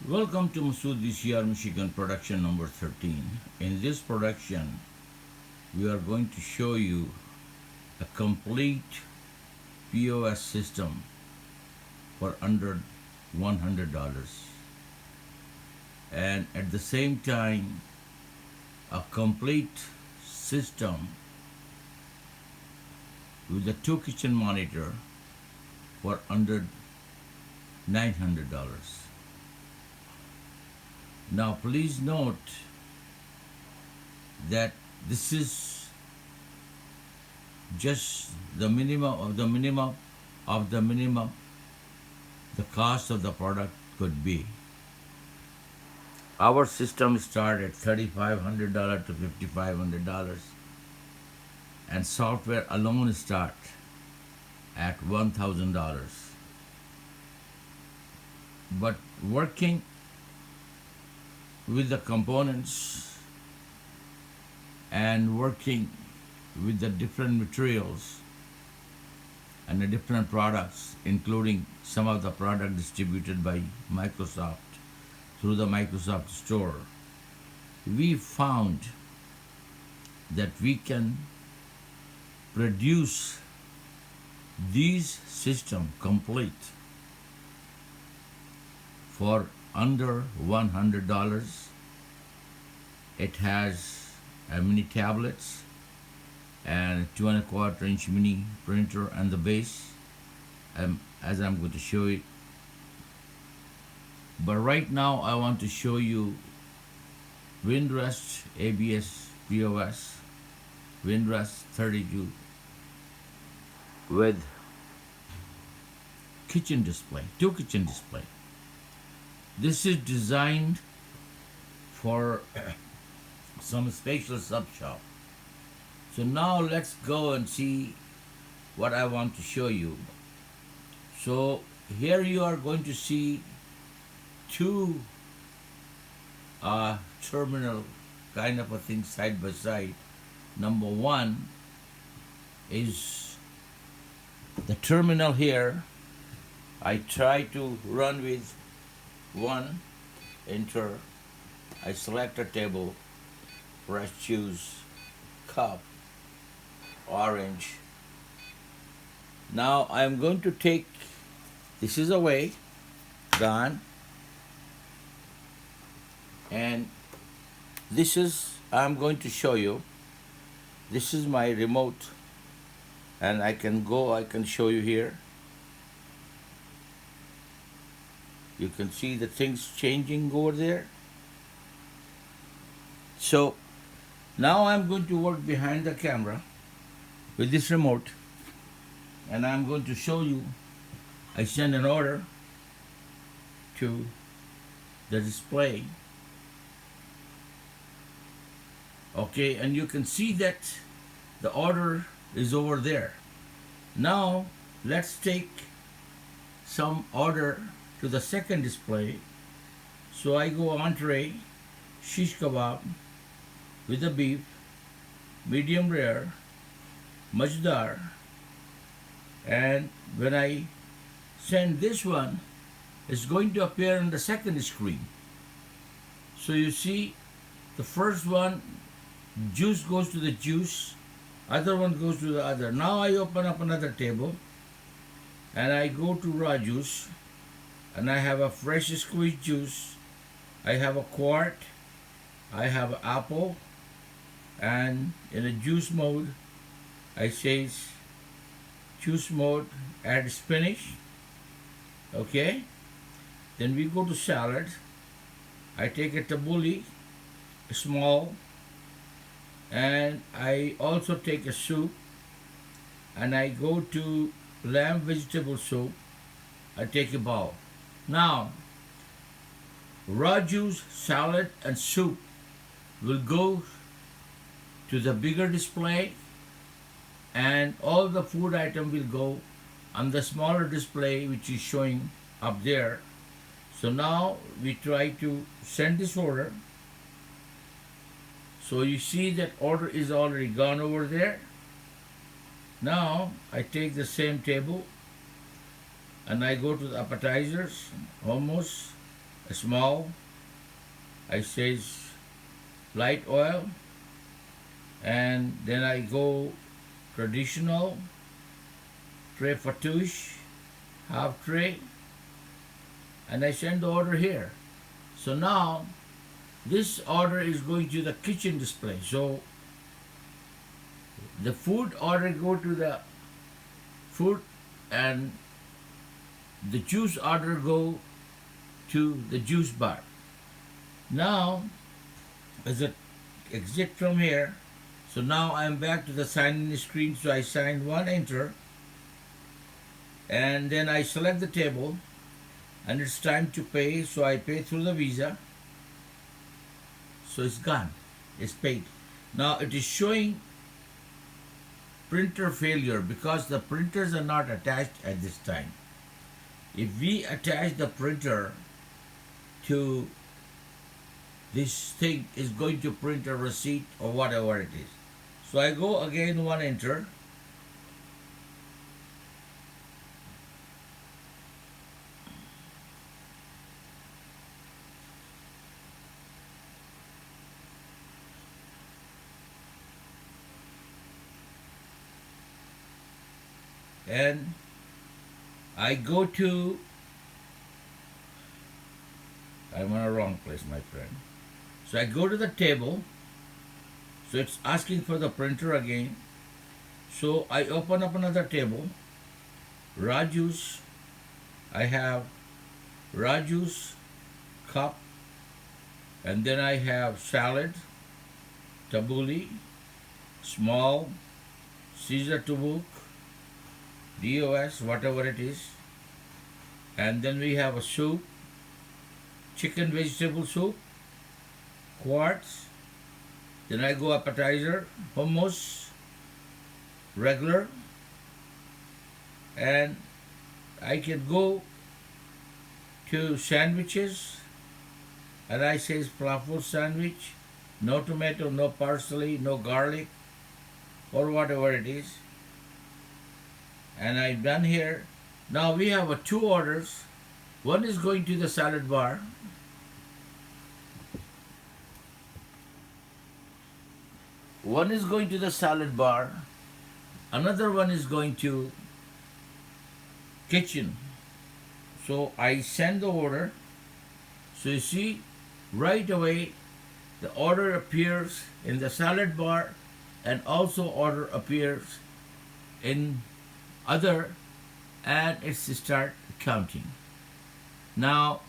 Welcome to Masud ECR Michigan production number 13. In this production, we are going to show you a complete POS system for under $100, and at the same time a complete system with a 2 kitchen monitor for under $900. Now please note that this is just the minimum of the minimum of the minimum the cost of the product could be. Our system starts at $3,500 to $5,500, and software alone starts at $1,000. But working with the components and working with the different materials and the different products, including some of the product distributed by Microsoft through the Microsoft Store, we found that we can produce these system complete for under $100. It has a mini tablets and 2.25-inch mini printer and the base, as I'm going to show it. But right now I want to show you Windrest ABS POS, Windrest 32 with kitchen display, 2 kitchen display. This is designed for some spatial sub shop. So now let's go and see what I want to show you. So here you are going to see two terminal kind of a thing side by side. Number one is the terminal here. I try to run with one, enter, I select a table, press choose, cup, orange. Now I am going to take, this is away, gone, and this is, I'm going to show you, this is my remote, and I can show you here. You can see the things changing over there. So now I'm going to work behind the camera with this remote, and I'm going to show you. I send an order to the display. Okay, and you can see that the order is over there. Now let's take some order to the second display. So I go entree, shish kebab with the beef, medium rare, majdar, and when I send this one, it's going to appear on the second screen. So you see, the first one, juice goes to the juice, other one goes to the other. Now I open up another table and I go to raw juice, and I have a fresh squeezed juice, I have a quart, I have an apple, and in a juice mode, I say juice mode, add spinach. Okay, then we go to salad. I take a tabbouleh, small, and I also take a soup, and I go to lamb vegetable soup. I take a bowl. Now, raw juice, salad, and soup will go to the bigger display, and all the food item will go on the smaller display, which is showing up there. So now we try to send this order. So you see that order is already gone over there. Now I take the same table and I go to the appetizers, hummus, small, I says light oil, and then I go traditional, tray fatouche, half tray, and I send the order here. So now this order is going to the kitchen display. So the food order go to the food, and the juice order go to the juice bar. Now as I exit from here, so now I'm back to the sign-in screen. So I sign one, enter, and then I select the table, and it's time to pay. So I pay through the Visa. So it's gone, it's paid. Now it is showing printer failure because the printers are not attached at this time. If we attach the printer to this thing, is going to print a receipt or whatever it is. So I go again, one, enter, and I go to, I'm on a wrong place, my friend. So I go to the table. So it's asking for the printer again. So I open up another table. Raw juice. I have raw juice cup. And then I have salad, tabbouleh, small, Caesar tubuk, DOS, whatever it is. And then we have a soup, chicken vegetable soup, quarts. Then I go appetizer, hummus, regular, and I can go to sandwiches, and I say falafel sandwich, no tomato, no parsley, no garlic, or whatever it is. And I'm done here. Now we have two orders. One is going to the salad bar. One is going to the salad bar. Another one is going to kitchen. So I send the order. So you see, right away, the order appears in the salad bar, and also order appears in other, and it's start counting. Now,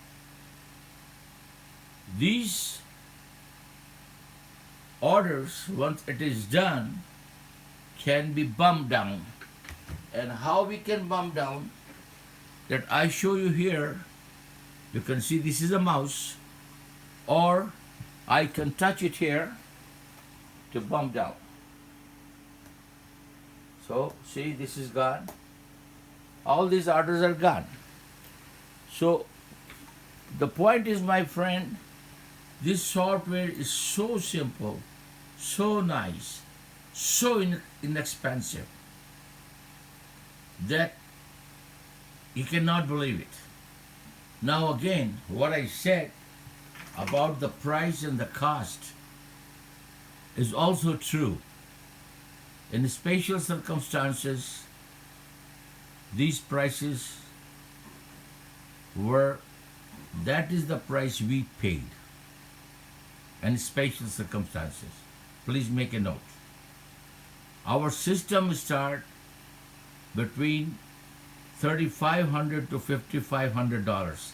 these orders, once it is done, can be bumped down. And how we can bump down, that I show you here. You can see this is a mouse, or I can touch it here to bump down. So see, this is gone. All these orders are gone. So the point is, my friend, this software is so simple, so nice, so inexpensive, that you cannot believe it. Now again, what I said about the price and the cost is also true. In special circumstances, these prices were, that is the price we paid. And special circumstances. Please make a note. Our system starts between $3,500 to $5,500,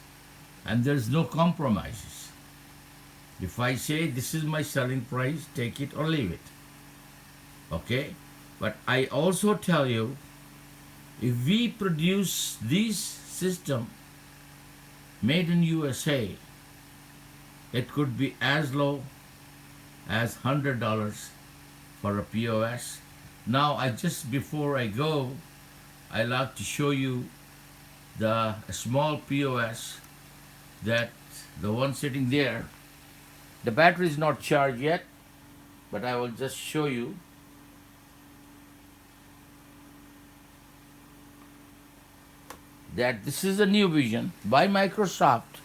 and there's no compromises. If I say this is my selling price, take it or leave it. Okay? But I also tell you, if we produce this system made in USA, it could be as low as $100 for a POS. Now, before I go, I like to show you the small POS, that the one sitting there. The battery is not charged yet, but I will just show you. That this is a new vision by Microsoft.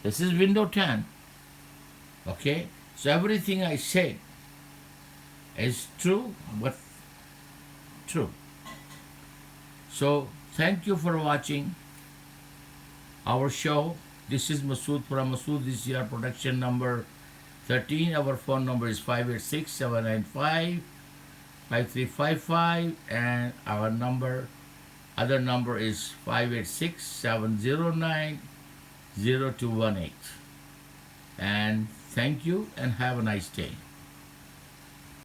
This is window 10. Okay, so everything I said is true, but true. So thank you for watching our show. This is Masud from Masud ECR production number 13. Our phone number is 586-795-5355, and our other number is 586-709-0218. And thank you and have a nice day.